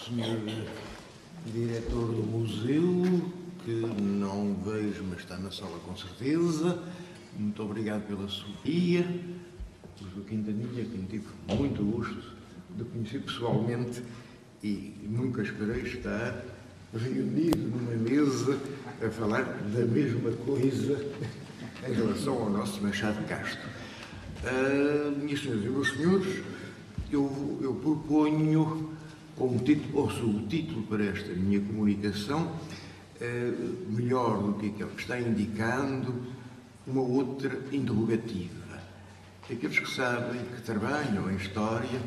Senhor diretor do museu, que não vejo, mas está na sala com certeza. Muito obrigado pela sua guia. O Quintanilha, que tive muito gosto de conhecer pessoalmente e nunca esperei estar reunido numa mesa a falar da mesma coisa em relação ao nosso Machado de Castro. Minhas senhoras e meus senhores, eu proponho como título, ou subtítulo para esta minha comunicação, melhor do que aquele que está indicando, uma outra interrogativa. Aqueles que sabem, que trabalham em História,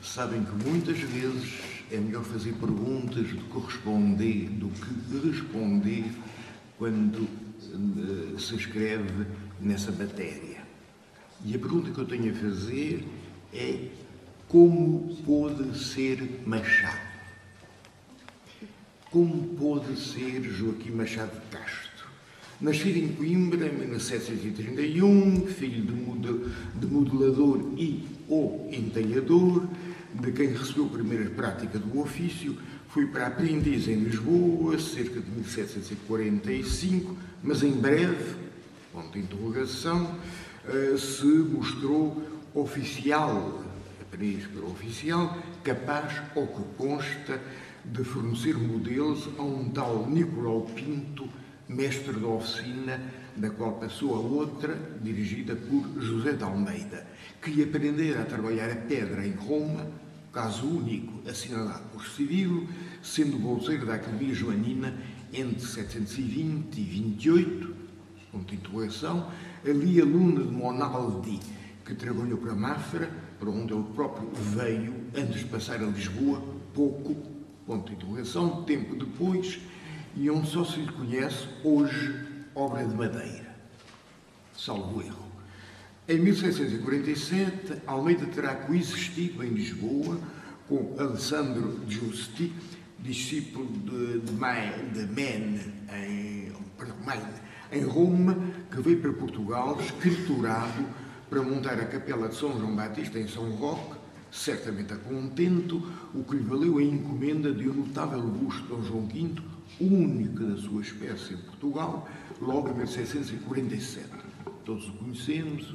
sabem que muitas vezes é melhor fazer perguntas do que responder quando se escreve nessa matéria. E a pergunta que eu tenho a fazer é: como pôde ser Machado? Como pôde ser Joaquim Machado de Castro? Nascido em Coimbra em 1731, filho de modelador ou entalhador, de quem recebeu a primeira prática do ofício, foi para aprendiz em Lisboa, cerca de 1745, mas em breve, ponto de interrogação, se mostrou oficial, aprendiz para oficial, capaz, ao que consta, de fornecer modelos a um tal Nicolau Pinto, mestre da oficina, da qual passou a outra, dirigida por José de Almeida, que aprendera a trabalhar a pedra em Roma, caso único assinalado por Cirilo, sendo bolseiro da Academia Joanina entre 720 e 28, ponto de interrogação, ali aluno de Monaldi, que trabalhou para Mafra, para onde ele próprio veio antes de passar a Lisboa, pouco, ponto de interrogação, tempo depois, e onde só se lhe conhece hoje obra de madeira. Salvo erro. Em 1747, Almeida terá coexistido em Lisboa com Alessandro Giusti, discípulo de Maine, em Roma, que veio para Portugal escriturado para montar a capela de São João Batista em São Roque, certamente a contento, o que lhe valeu a encomenda de um notável busto de Dom João V, único da sua espécie em Portugal, logo em 1747. Todos o conhecemos,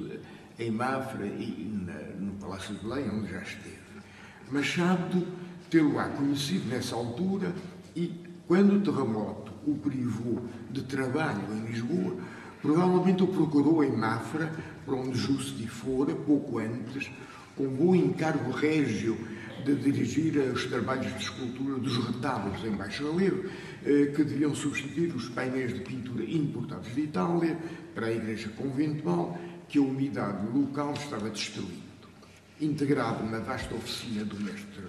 em Mafra e no Palácio de Belém, onde já esteve. Machado tê-lo-á conhecido nessa altura e, quando o terremoto o privou de trabalho em Lisboa, provavelmente o procurou em Mafra, para onde Justi fora, pouco antes, com bom encargo régio de dirigir os trabalhos de escultura dos retábulos em baixo relevo, que deviam substituir os painéis de pintura importados de Itália para a igreja conventual, que a umidade local estava destruindo. Integrado na vasta oficina do mestre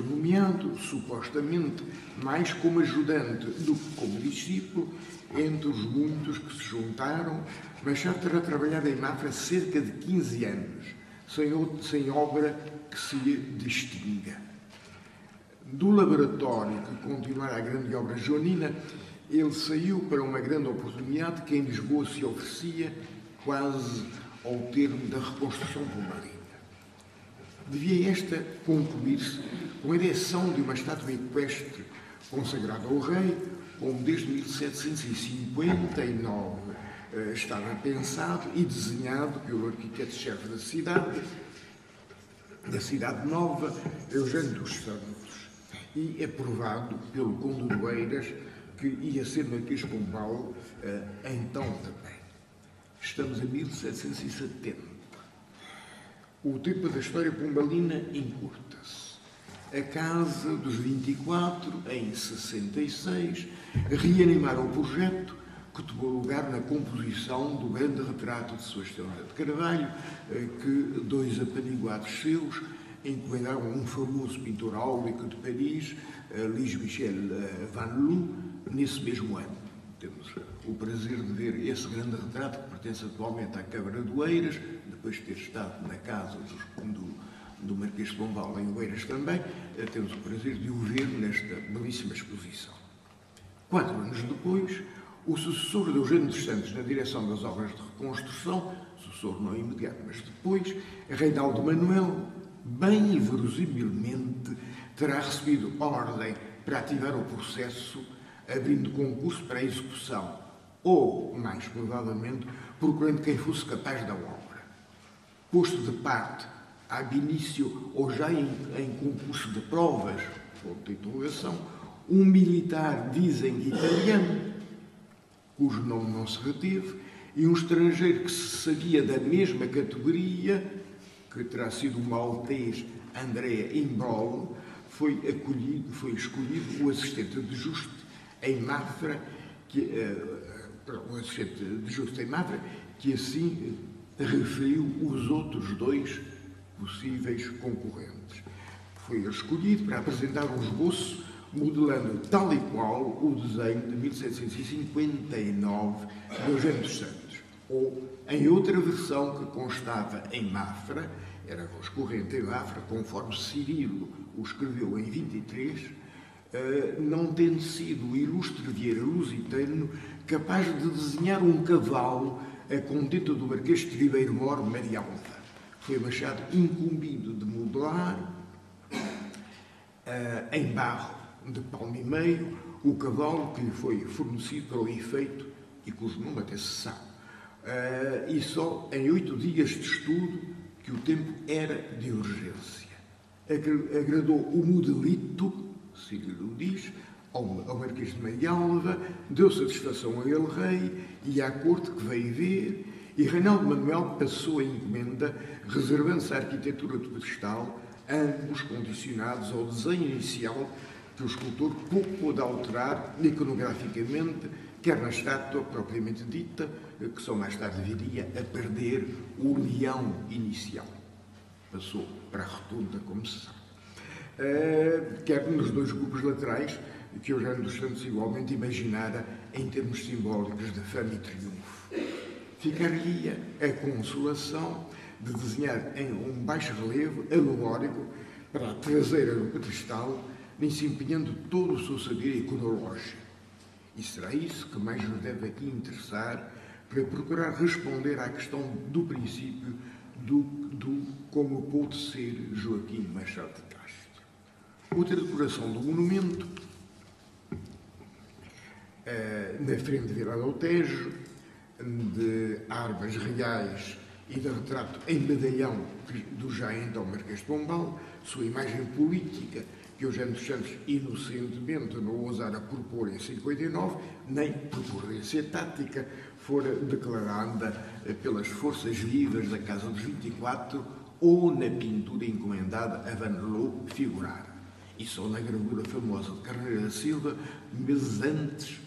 nomeado, supostamente mais como ajudante do que como discípulo, entre os muitos que se juntaram, Machado terá trabalhado em Mafra cerca de 15 anos, sem obra que se lhe distinga. Do laboratório que continuara a grande obra joanina, ele saiu para uma grande oportunidade que em Lisboa se oferecia quase ao termo da reconstrução pombalina. Devia esta concluir-se com a ereção de uma estátua equestre consagrada ao rei, como desde 1759 estava pensado e desenhado pelo arquiteto-chefe da cidade nova, Eugênio dos Santos, e aprovado pelo Conde de Oeiras, que ia ser Marquês de Pombal, então também. Estamos em 1770. O tempo da história pombalina encurta-se. A Casa dos 24, em 66, reanimaram o projeto que tomou lugar na composição do grande retrato de Sua Excelência de Carvalho, que dois apaniguados seus encomendaram a um famoso pintor áulico de Paris, Louis Michel Van Loo, nesse mesmo ano. Temos o prazer de ver esse grande retrato, que pertence atualmente à Câmara de Oeiras, depois de ter estado na casa do Marquês de Pombal, em Oeiras também, temos o prazer de o ver nesta belíssima exposição. 4 anos depois, o sucessor de Eugênio dos Santos na direção das obras de reconstrução, sucessor não imediato, mas depois, Reinaldo Manuel, bem e verosimilmente terá recebido ordem para ativar o processo, abrindo concurso para a execução, ou, mais provavelmente, procurando quem fosse capaz da obra. Posto de parte, ab início ou já em concurso de provas, ponto de interrogação, um militar, dizem que italiano, cujo nome não se reteve, e um estrangeiro que se sabia da mesma categoria, que terá sido o maltês Andrea Imbrolo, foi escolhido o assistente de Juste em Mafra, que assim referiu os outros dois possíveis concorrentes. Foi escolhido para apresentar um esboço modelando tal e qual o desenho de 1759 de Eugênio dos Santos, ou em outra versão que constava em Mafra, era a voz corrente em Mafra, conforme Cirilo o escreveu em 23, não tendo sido o ilustre Vieira Lusitano capaz de desenhar um cavalo a contento do Marquês de Ribeiro Moro Maria Alva. Foi Machado incumbido de modelar em barro de palmimeiro o cavalo que lhe foi fornecido para o efeito e cujo nome até se sabe. E só em 8 dias de estudo, que o tempo era de urgência. Agradou o modelito, Cirilo diz, ao Marquês de Maria Alva, deu satisfação a ele, rei, e à corte que veio ver, e Reinaldo Manuel passou a encomenda, reservando-se a arquitetura do pedestal, ambos condicionados ao desenho inicial que o escultor pouco pôde alterar iconograficamente, quer na estátua propriamente dita, que só mais tarde viria a perder o leão inicial. Passou para a rotunda, como se sabe. Quer nos dois grupos laterais, que Eugênio dos Santos igualmente imaginara em termos simbólicos de fama e triunfo. Ficaria a consolação de desenhar em um baixo relevo alegórico para a traseira do pedestal, nem se empenhando todo o seu saber iconológico. E será isso que mais nos deve aqui interessar para procurar responder à questão do princípio do como pôde ser Joaquim Machado de Castro. Outra decoração do monumento, na frente virada ao Tejo, de armas reais e de retrato em medalhão do já então Marquês de Pombal, sua imagem política, que Eugênio dos Santos inocentemente não ousara propor em 59, nem por prudência tática fora declarada pelas forças vivas da Casa dos 24 ou na pintura encomendada a Van Loo figurar. E só na gravura famosa de Carneiro da Silva, meses antes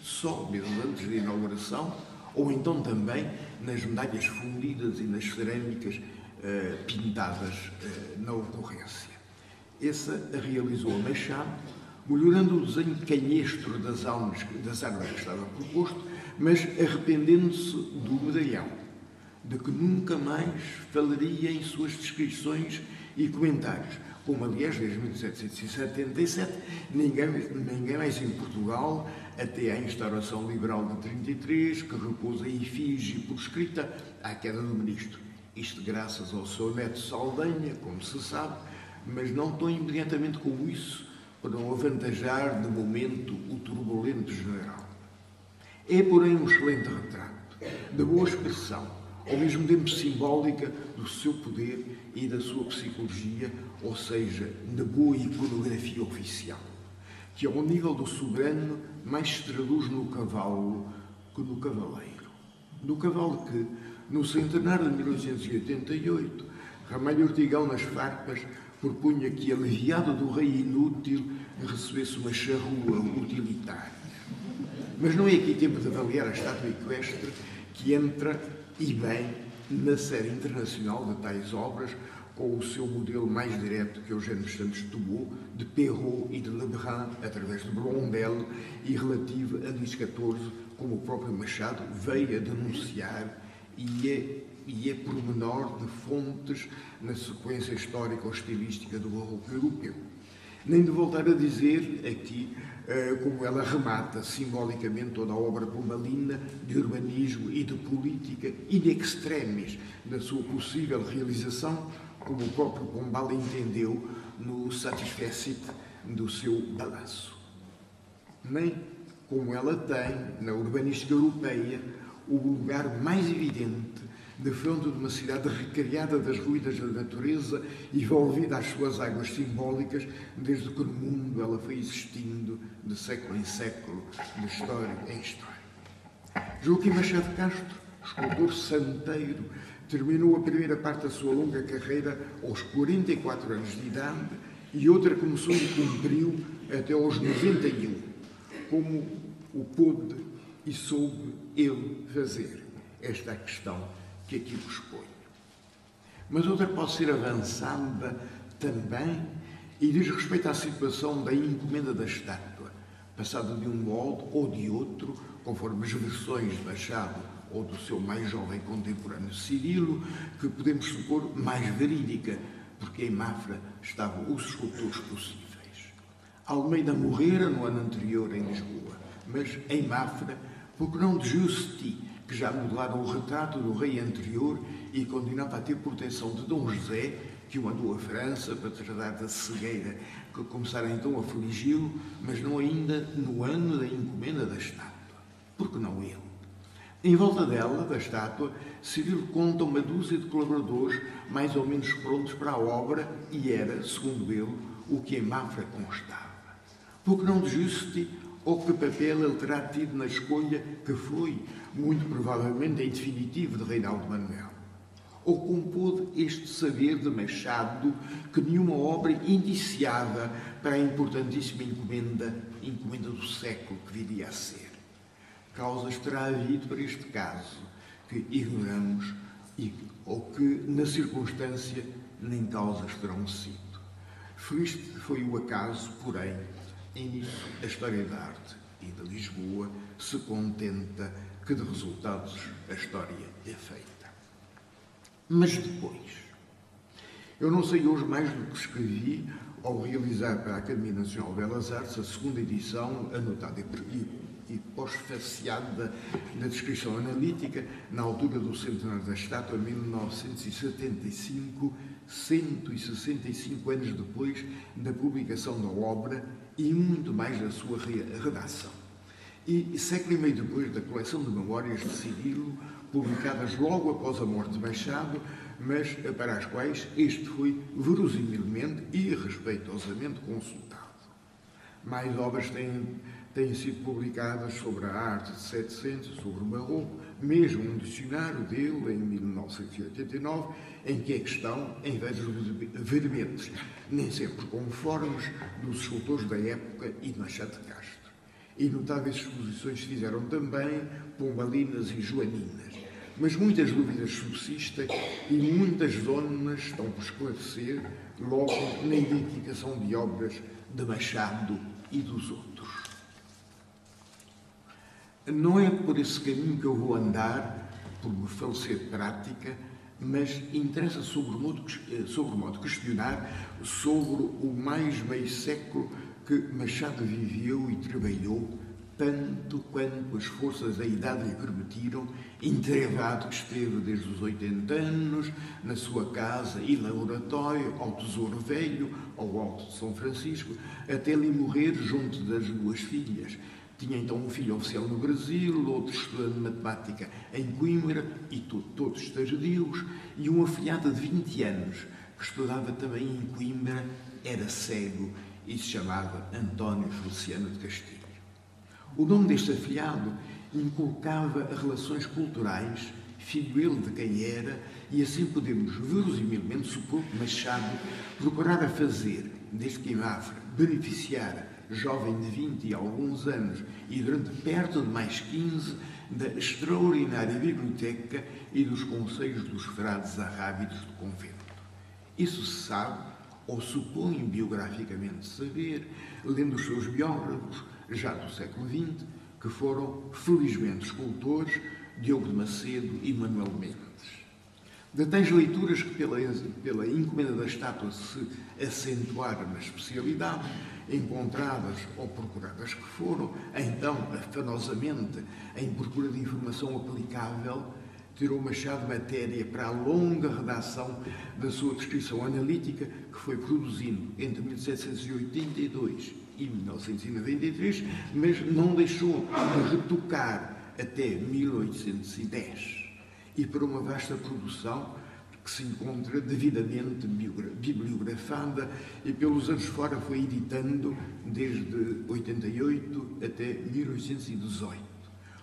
da inauguração, ou então também nas medalhas fundidas e nas cerâmicas pintadas na ocorrência. Essa a realizou a Machado, melhorando o desenho canhestro das armas que estava proposto, mas arrependendo-se do medalhão, de que nunca mais falaria em suas descrições e comentários, como aliás desde 1777 ninguém mais em Portugal, até à instauração liberal de 33, que repousa a efígie por escrita à queda do ministro. Isto graças ao seu neto Saldanha, como se sabe, mas não tão imediatamente como isso, para não avantajar de momento o turbulento general. É, porém, um excelente retrato, de boa expressão, ao mesmo tempo simbólica do seu poder e da sua psicologia, ou seja, de boa iconografia oficial, que ao nível do soberano mais se traduz no cavalo que no cavaleiro. Do cavalo que, no centenário de 1888, Ramalho Ortigão nas farpas propunha que, aliviado do rei inútil, recebesse uma charrua utilitária. Mas não é aqui tempo de avaliar a estátua equestre que entra, e bem, na série internacional de tais obras, com o seu modelo mais direto que Eugênio dos Santos tomou, de Perrault e de Lebrun, através de Blondel, e relativa a Luís XIV, como o próprio Machado veio a denunciar, e é pormenor de fontes na sequência histórica ou estilística do barroco europeu. Nem de voltar a dizer aqui como ela remata simbolicamente toda a obra pombalina de urbanismo e de política in extremis da sua possível realização, como o próprio Pombal entendeu no Satisfacit do seu balanço. Nem como ela tem, na urbanística europeia, o lugar mais evidente de fronte de uma cidade recriada das ruínas da natureza e volvida às suas águas simbólicas, desde que no mundo ela foi existindo de século em século, de história em história. Joaquim Machado Castro, escultor santeiro, terminou a primeira parte da sua longa carreira aos 44 anos de idade e outra começou e cumpriu até aos 91, como o pôde e soube ele fazer. Esta é a questão que aqui vos ponho. Mas outra pode ser avançada também e diz respeito à situação da encomenda da estátua, passada de um molde ou de outro, conforme as versões de Machado ou do seu mais jovem contemporâneo Cirilo, que podemos supor mais verídica, porque em Mafra estavam os escultores possíveis. Almeida morrera no ano anterior em Lisboa, mas em Mafra, porque não de Justi, que já modelaram o retrato do rei anterior e continuava a ter proteção de Dom José, que o mandou à França para tratar da cegueira, que começara então a afligi-lo, mas não ainda no ano da encomenda da estátua. Porque não ele? Em volta dela, da estátua, Cirilo conta uma dúzia de colaboradores mais ou menos prontos para a obra e era, segundo ele, o que em Mafra constava. Porque não de Justi, ou que papel ele terá tido na escolha que foi, muito provavelmente, em definitivo de Reinaldo Manuel? Ou como pôde este saber de Machado que nenhuma obra indiciava para a importantíssima encomenda do século que viria a ser? Causas terá havido para este caso que ignoramos ou que, na circunstância, nem causas terão sido. Feliz foi o acaso, porém, e nisso a história da arte e de Lisboa se contenta que de resultados a história é feita. Mas depois, eu não sei hoje mais do que escrevi ao realizar para a Academia Nacional de Belas Artes a segunda edição, anotada e pós-faciada da descrição analítica, na altura do centenário da estátua, 1975, 165 anos depois da publicação da obra e muito mais da sua redação. E século e meio depois da coleção de memórias de Cirilo, publicadas logo após a morte de Machado, mas para as quais este foi verosimilmente e respeitosamente consultado. Mais obras têm sido publicadas sobre a arte de 700, sobre o Barroco, mesmo um dicionário dele, em 1989, em que a questão, em vez de verbetes, nem sempre conformes, dos escultores da época e de Machado de Castro. E notáveis exposições se fizeram também pombalinas e joaninas. Mas muitas dúvidas subsistem e muitas zonas estão por esclarecer logo na identificação de obras de Machado e dos outros. Não é por esse caminho que eu vou andar, por me falecer prática, mas interessa sobre modo questionar sobre o mais meio século que Machado viveu e trabalhou, tanto quanto as forças da idade lhe permitiram, entregado que esteve desde os 80 anos, na sua casa e laboratório, ao Tesouro Velho, ao Alto de São Francisco, até lhe morrer junto das duas filhas. Tinha então um filho oficial no Brasil, outro estudante de matemática em Coimbra, e todos tardios, e um afilhado de 20 anos, que estudava também em Coimbra, era cego e se chamava António Feliciano de Castilho. O nome deste afilhado inculcava relações culturais, filho ele de quem era, e assim podemos verosimilmente supor que Machado procurara fazer, desde que em Mafra beneficiara, jovem de 20 e alguns anos e durante perto de mais 15, da extraordinária biblioteca e dos conselhos dos frades arrábidos do convento. Isso se sabe, ou supõe biograficamente saber, lendo os seus biógrafos, já do século XX, que foram, felizmente, escultores Diogo de Macedo e Manuel Mendes. De tais leituras que, pela encomenda da estátua, se acentuaram na especialidade, encontradas ou procuradas que foram, então, afanosamente, em procura de informação aplicável, tirou Machado matéria para a longa redação da sua descrição analítica, que foi produzindo entre 1782 e 1993, mas não deixou de retocar até 1810. E para uma vasta produção que se encontra devidamente bibliografada e pelos anos fora foi editando desde 88 até 1818.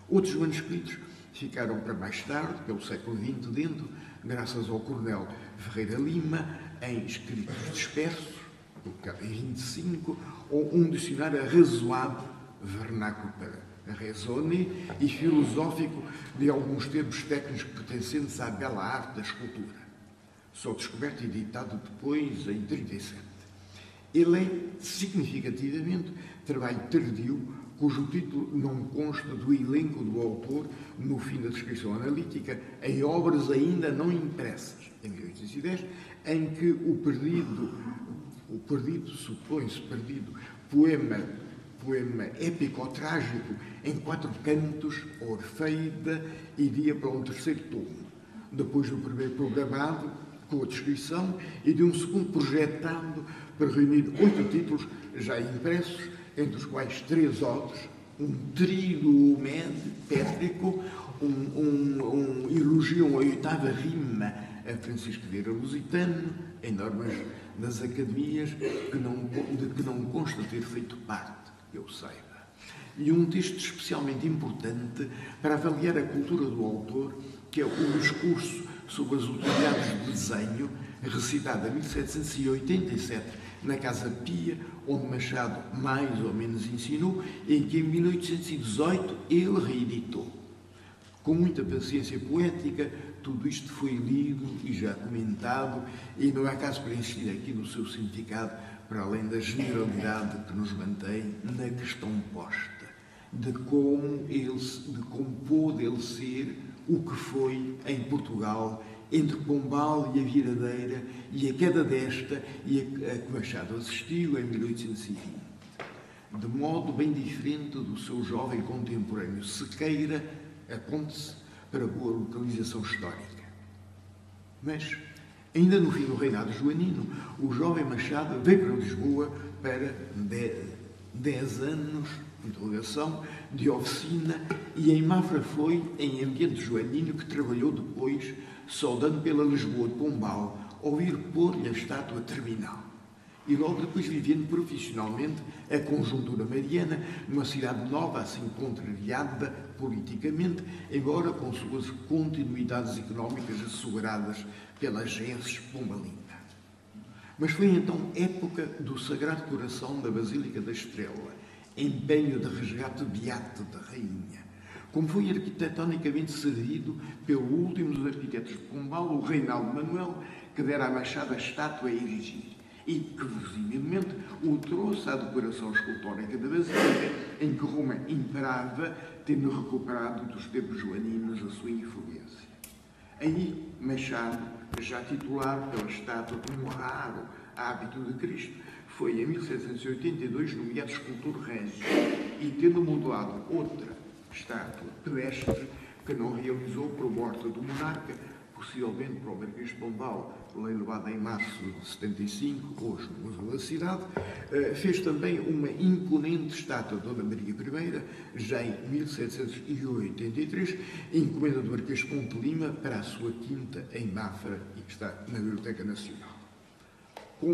Outros manuscritos ficaram para mais tarde, pelo século XX dentro, graças ao Coronel Ferreira Lima, em escritos dispersos, em 25, ou um dicionário arrazoado, vernáculo para raisonner, e filosófico de alguns termos técnicos pertencentes à bela arte da escultura. Só descoberto e editado depois, em 37. Ele é, significativamente, trabalho tardio, cujo título não consta do elenco do autor no fim da descrição analítica, em obras ainda não impressas, em 1810, em que o perdido, supõe-se perdido, poema épico-trágico em 4 cantos, Orfeida, iria para um terceiro tomo, depois do primeiro programado, com a descrição, e de um segundo projetado para reunir 8 títulos já impressos, entre os quais 3 odes, um tríduo pétrico, um elogio a 8ª rima a Francisco Vieira Lusitano, em normas das academias, de que não consta ter feito parte, eu saiba. E um texto especialmente importante para avaliar a cultura do autor, que é o discurso sobre as utilidades de desenho, recitado em 1787 na Casa Pia, onde Machado mais ou menos ensinou, e que em 1818 ele reeditou. Com muita paciência poética, tudo isto foi lido e já comentado, e não há caso para insistir aqui no seu significado, para além da generalidade que nos mantém na questão posta, de como pôde ele ser o que foi em Portugal, entre Pombal e a Viradeira, e a queda desta e a que Machado assistiu em 1820, de modo bem diferente do seu jovem contemporâneo Sequeira, aponte-se para boa localização histórica. Mas, ainda no fim do reinado joanino, o jovem Machado veio para Lisboa para 10 anos de oficina, e em Mafra foi, em ambiente joanino, que trabalhou depois, saudando pela Lisboa de Pombal, ao ir pôr-lhe a estátua terminal. E logo depois vivendo profissionalmente a conjuntura mariana, numa cidade nova, assim contrariada politicamente, embora com suas continuidades económicas asseguradas pelas genses pombalina. Mas foi então época do Sagrado Coração da Basílica da Estrela, empenho de resgate beato da rainha, como foi arquitetonicamente servido pelo último dos arquitetos de Pombal, o Reinaldo Manuel, que dera a Machado a estátua a erigir, e que, verosimilmente, o trouxe à decoração escultórica da Basílica, em que Roma imperava, tendo recuperado dos tempos joaninos a sua influência. Aí, Machado, já titular pela estátua de um raro hábito de Cristo, foi em 1782 nomeado escultor régio, e tendo modelado outra estátua pedestre que não realizou por morte do monarca, possivelmente para o Marquês de Pombal, leiloada em março de 75, hoje no Museu da Cidade, fez também uma imponente estátua de Dona Maria I, já em 1783, encomenda do Marquês de Ponte Lima para a sua quinta em Mafra, e que está na Biblioteca Nacional. Com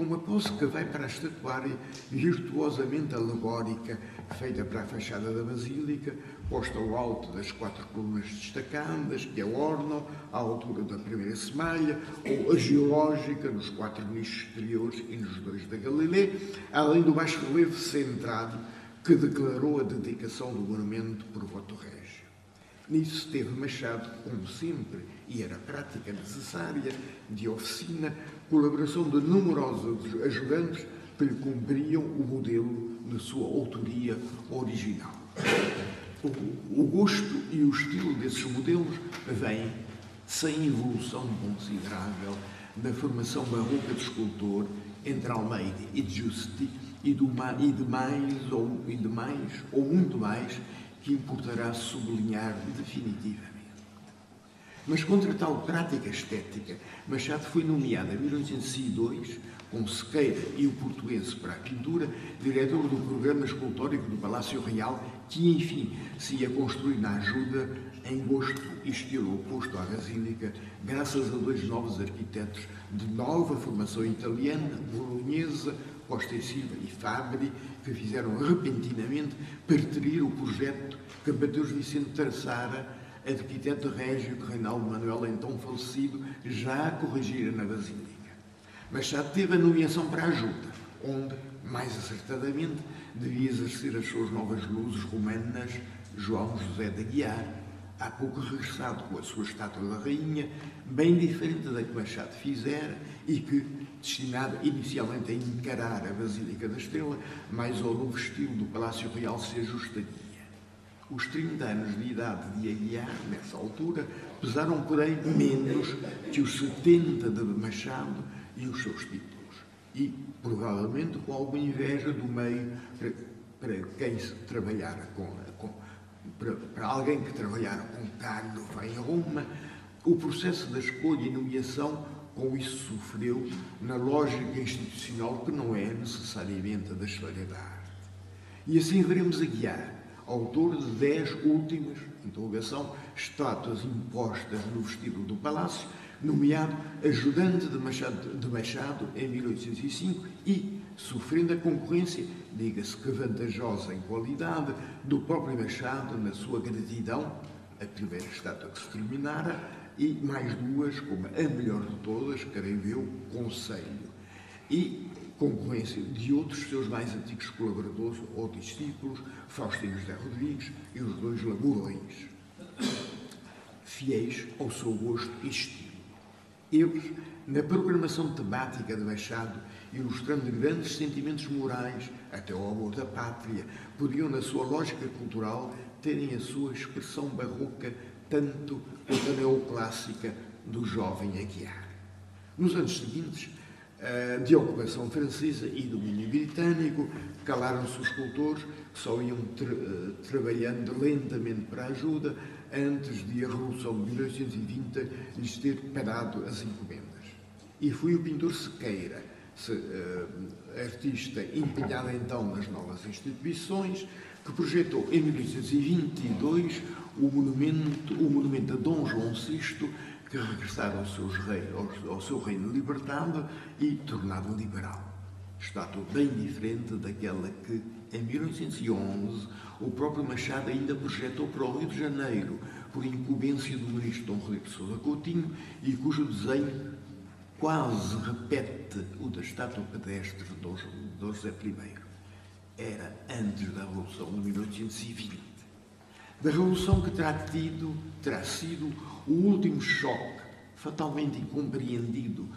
uma pose que vai para a estatuária virtuosamente alegórica, feita para a fachada da Basílica, posta ao alto das 4 colunas destacadas que a ornam, à altura da primeira semalha, ou a geológica nos 4 nichos exteriores e nos 2 da Galileia, além do baixo relevo centrado que declarou a dedicação do monumento por voto régio. Nisso teve Machado, como sempre, e era prática necessária, de oficina, colaboração de numerosos ajudantes que lhe cumpriam o modelo de sua autoria original. O gosto e o estilo desses modelos vêm, sem evolução considerável, da formação barroca do escultor entre Almeida e Giusti e de mais ou muito mais que importará sublinhar definitivamente. Mas contra tal prática estética, Machado foi nomeado em 1802, com Sequeira e o Portuense para a pintura, diretor do programa escultórico do Palácio Real, que, enfim, se ia construir na Ajuda, em gosto e estilo oposto à Basílica, graças a dois novos arquitetos de nova formação italiana, bolonhesa, Costa e Silva e Fabri, que fizeram repentinamente pertrir o projeto que Mateus Vicente traçara, arquiteto régio que Reinaldo Manuel, então falecido, já corrigira na Basílica. Machado teve a nomeação para a Ajuda, onde, mais acertadamente, devia exercer as suas novas luzes romanas João José de Aguiar, há pouco regressado com a sua estátua da rainha, bem diferente da que Machado fizera e que, destinada inicialmente a encarar a Basílica da Estrela, mais ao novo estilo do Palácio Real se ajustaria. Os 30 anos de idade de Aguiar, nessa altura, pesaram, porém, menos que os 70 de Machado e os seus títulos. E, provavelmente, com alguma inveja do meio para quem se trabalhara para alguém que trabalhara com Cágnova em Roma, o processo da escolha e nomeação com isso sofreu na lógica institucional que não é necessariamente a da história da arte. E assim veremos Aguiar, autor de 10 últimas, estátuas impostas no vestido do Palácio, nomeado ajudante de Machado em 1805 e sofrendo a concorrência, diga-se que vantajosa em qualidade, do próprio Machado na sua gratidão, a primeira estátua que se terminara, e mais duas, como a melhor de todas, creio eu, Conselho, e concorrência de outros seus mais antigos colaboradores ou discípulos, Faustino José Rodrigues e os dois Lagoões, fiéis ao seu gosto e estilo. Eles, na programação temática de Machado, ilustrando grandes sentimentos morais, até ao amor da pátria, podiam, na sua lógica cultural, terem a sua expressão barroca tanto quanto a neoclássica do jovem Aguiar. Nos anos seguintes, de ocupação francesa e domínio britânico, calaram-se os escultores que só iam trabalhando lentamente para a Ajuda antes de a Revolução de 1820 lhes ter parado as encomendas. E foi o pintor Sequeira, artista empenhado então nas novas instituições, que projetou em 1822 o monumento a Dom João VI, que regressara ao seu reino libertado e tornado liberal. Estátua bem diferente daquela que, em 1811, o próprio Machado ainda projetou para o Rio de Janeiro, por incumbência do ministro Dom Rodrigo de Sousa Coutinho, e cujo desenho quase repete o da estátua pedestre de Dom José I. Era antes da Revolução de 1820. Da Revolução que terá sido o último choque, fatalmente incompreendido,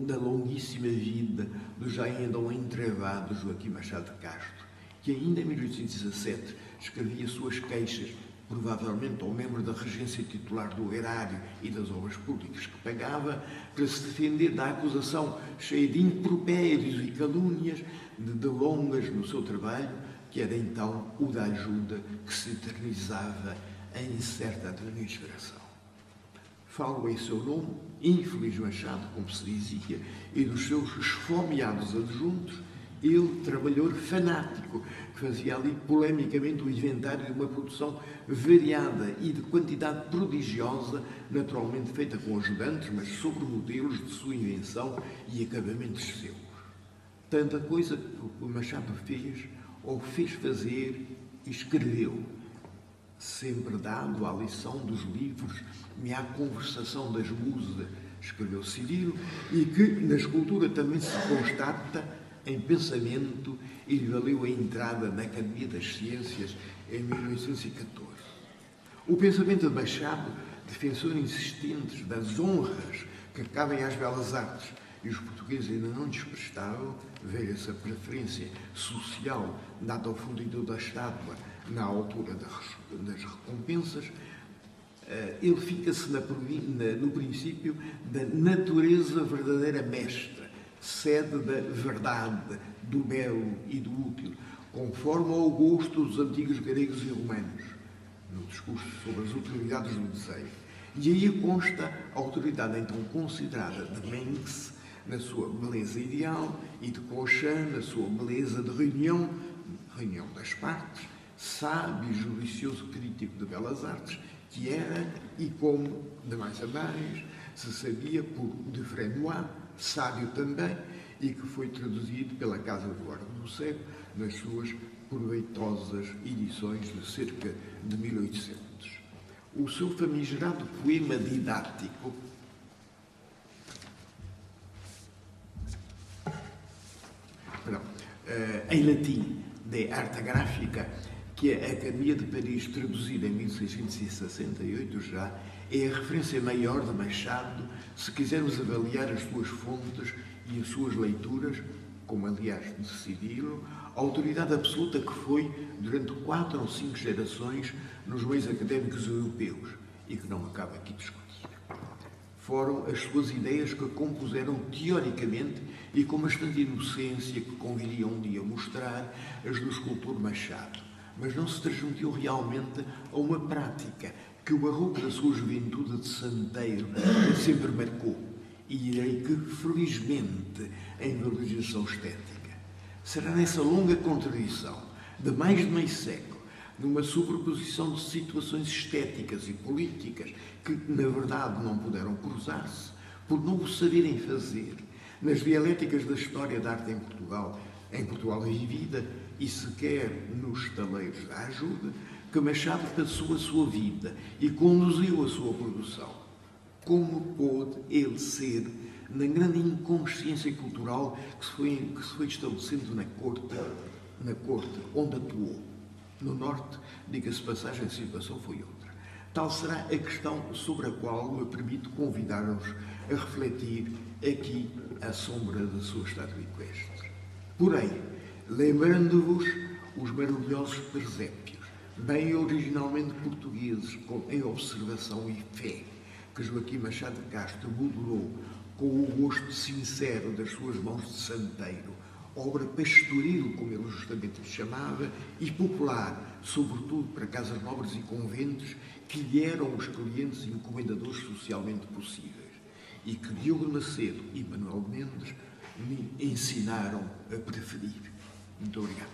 da longuíssima vida do já então entravado Joaquim Machado de Castro, que ainda em 1817 escrevia suas queixas, provavelmente ao membro da regência titular do erário e das obras públicas que pagava, para se defender da acusação cheia de impropérios e calúnias, de delongas no seu trabalho, que era então o da Ajuda, que se eternizava em incerta administração. Falo em seu nome, infeliz Machado, como se dizia, e dos seus esfomeados adjuntos, ele, trabalhador fanático, que fazia ali polemicamente o inventário de uma produção variada e de quantidade prodigiosa, naturalmente feita com ajudantes, mas sobre modelos de sua invenção e acabamentos seus. Tanta coisa que o Machado fez, ou fez fazer e escreveu, sempre dado à lição dos livros e à conversação das musas, escreveu Cirilo, e que na escultura também se constata em pensamento e lhe valeu a entrada na Academia das Ciências em 1814. O pensamento de Machado, defensor insistente das honras que cabem às belas artes, e os portugueses ainda não lhes prestavam, veio essa preferência social dada ao fundidor da estátua na altura das recompensas, ele fica-se no princípio da natureza verdadeira mestra, sede da verdade, do belo e do útil, conforme ao gosto dos antigos gregos e romanos, no discurso sobre as utilidades do desejo. E aí consta a autoridade então considerada de Mengs na sua beleza ideal e de Cauchin na sua beleza de reunião das partes, sábio e judicioso crítico de belas artes, que era, e como de mais a mais, se sabia por de Frenois, sábio também, e que foi traduzido pela Casa do Orbe do Século nas suas proveitosas edições de cerca de 1800. O seu famigerado poema didático em latim, de Arte Gráfica, que a Academia de Paris traduzida em 1668 já, é a referência maior de Machado, se quisermos avaliar as suas fontes e as suas leituras, como aliás decidiram, a autoridade absoluta que foi durante 4 ou 5 gerações nos meios académicos europeus e que não acaba aqui de discutir. Foram as suas ideias que compuseram teoricamente e com bastante inocência que conviria um dia mostrar as do escultor Machado, mas não se transmitiu realmente a uma prática que o barroco da sua juventude de santeiro sempre marcou e direi que, felizmente, em valorização estética. Será nessa longa contradição de mais de meio século, numa sobreposição de situações estéticas e políticas que, na verdade, não puderam cruzar-se, por não o saberem fazer, nas dialéticas da história da arte em Portugal vivida e sequer nos estaleiros da ajuda, que Machado passou a sua vida e conduziu a sua produção. Como pôde ele ser, na grande inconsciência cultural que se foi estabelecendo na corte onde atuou? No Norte, diga-se passagem, a situação foi outra. Tal será a questão sobre a qual me permito convidar-vos a refletir aqui à sombra da sua estátua equestre. Porém, lembrando-vos os maravilhosos presépios, bem originalmente portugueses, em observação e fé, que Joaquim Machado de Castro modelou com o gosto sincero das suas mãos de santeiro, obra pastoril, como ele justamente lhe chamava, e popular, sobretudo para casas nobres e conventos, que lhe eram os clientes e encomendadores socialmente possíveis, e que Diogo Macedo e Manuel Mendes me ensinaram a preferir. Muito obrigado.